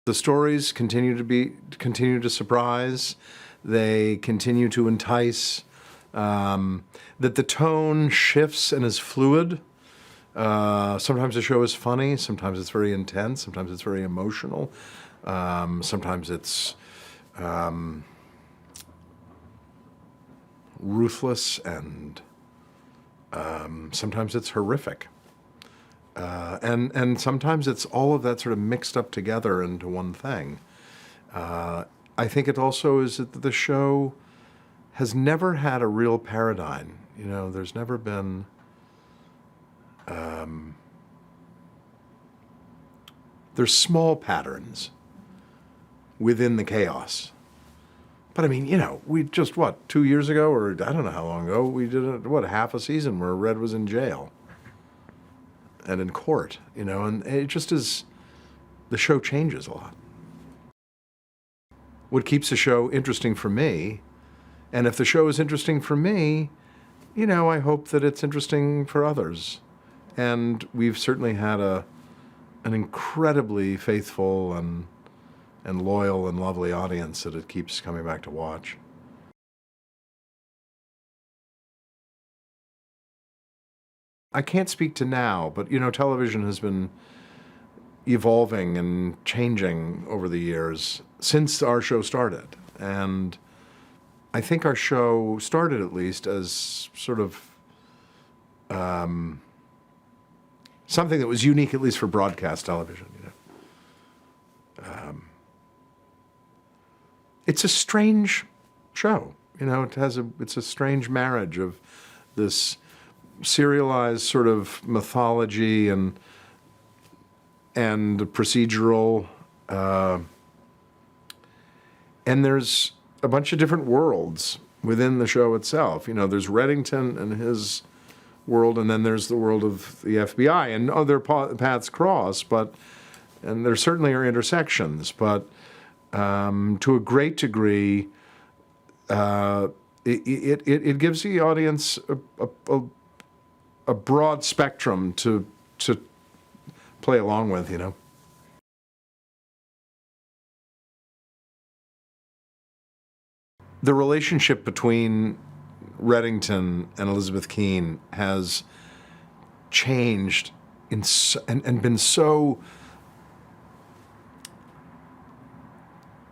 The stories continue to surprise. They continue to entice. That the tone shifts and is fluid. Sometimes the show is funny. Sometimes it's very intense. Sometimes it's very emotional. Sometimes it's ruthless, and sometimes it's horrific. And sometimes it's all of that sort of mixed up together into one thing. I think it also is that the show has never had a real paradigm. You know, there's never been there's small patterns within the chaos. But I mean, you know, we just, 2 years ago, or I don't know how long ago, we did, half a season where Red was in jail and in court, you know, and it just is, the show changes a lot. What keeps the show interesting for me, and if the show is interesting for me, you know, I hope that it's interesting for others. And we've certainly had an incredibly faithful and loyal and lovely audience that it keeps coming back to watch. I can't speak to now, but, you know, television has been evolving and changing over the years since our show started. And I think our show started, at least, as sort of something that was unique, at least for broadcast television, you know. It's a strange show, you know. It's a strange marriage of this serialized sort of mythology and procedural, and there's a bunch of different worlds within the show itself. You know, there's Reddington and his world, and then there's the world of the FBI, and other paths cross, and there certainly are intersections, but to a great degree, it gives the audience a broad spectrum to play along with, you know. The relationship between Reddington and Elizabeth Keene has changed and been so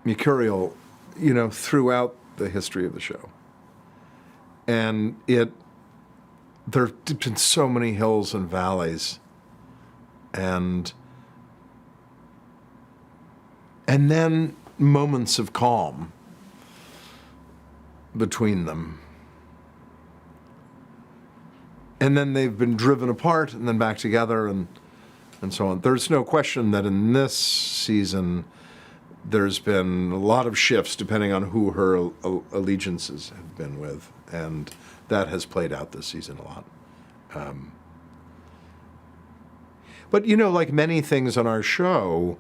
mercurial, you know, throughout the history of the show. And there have been so many hills and valleys, and then moments of calm between them. And then they've been driven apart and then back together, and so on. There's no question that in this season there's been a lot of shifts depending on who her allegiances have been with, and that has played out this season a lot. But, you know, like many things on our show,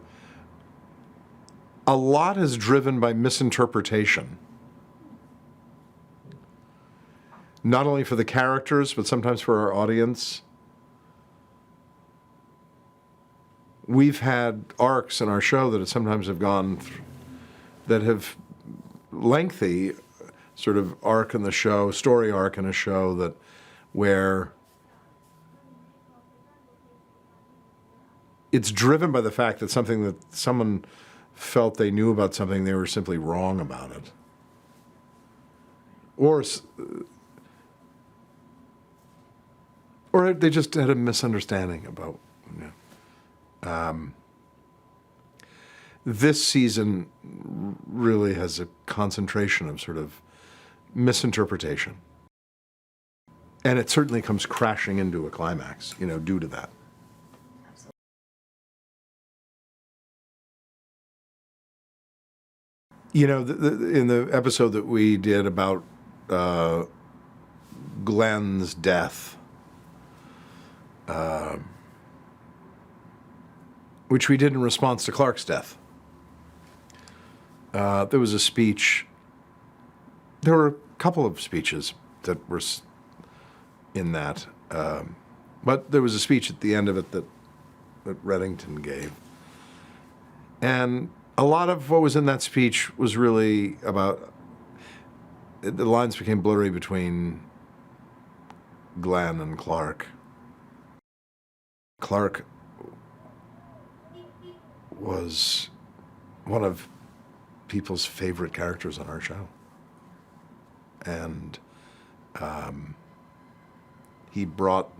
a lot is driven by misinterpretation. Not only for the characters, but sometimes for our audience. We've had arcs in our show that sometimes have gone, that have lengthy sort of arc in the show, story arc in a show where it's driven by the fact that someone felt they knew about something, they were simply wrong about it. Or they just had a misunderstanding about, you know. This season really has a concentration of sort of misinterpretation. And it certainly comes crashing into a climax, you know, due to that. You know, in the episode that we did about Glenn's death, which we did in response to Clark's death, there was a speech. There were a couple of speeches that were in that, but there was a speech at the end of it that Reddington gave. And a lot of what was in that speech was really about, the lines became blurry between Glenn and Clark. Clark was one of people's favorite characters on our show. And he brought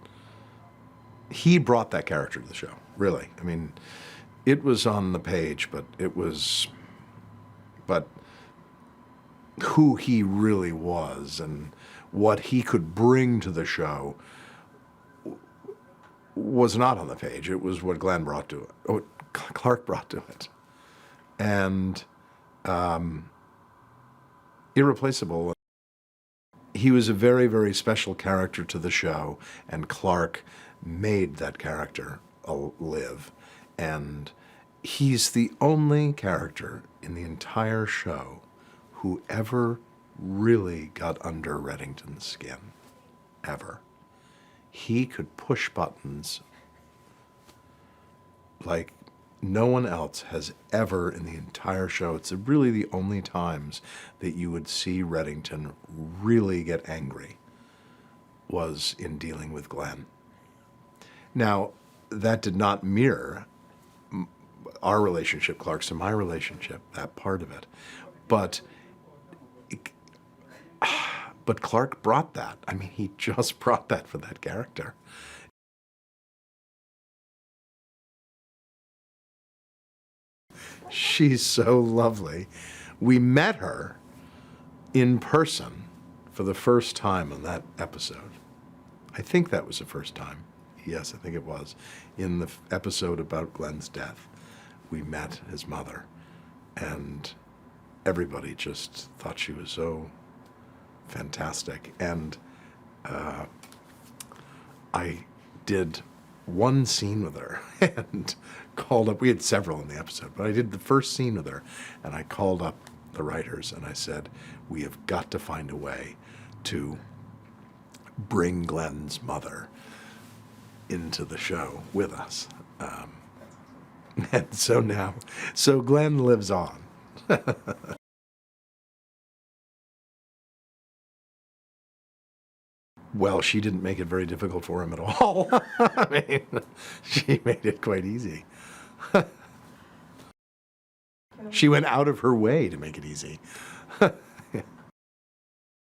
that character to the show, really. I mean, it was on the page, but who he really was and what he could bring to the show was not on the page. It was what Glenn brought to it, what Clark brought to it. And irreplaceable. He was a very, very special character to the show, and Clark made that character live. And he's the only character in the entire show who ever really got under Reddington's skin, ever. He could push buttons like no one else has ever in the entire show. It's really the only times that you would see Reddington really get angry was in dealing with Glenn. Now, that did not mirror our relationship, Clark's and my relationship, that part of it. But Clark brought that. I mean, he just brought that for that character. She's so lovely. We met her in person for the first time on that episode. I think that was the first time. Yes, I think it was. In the episode about Glenn's death, we met his mother, and everybody just thought she was so fantastic. And I did one scene with her and called up, we had several in the episode, but I did the first scene with her, and I called up the writers and I said, we have got to find a way to bring Glenn's mother into the show with us. And so Glenn lives on. Well, she didn't make it very difficult for him at all. I mean, she made it quite easy. She went out of her way to make it easy.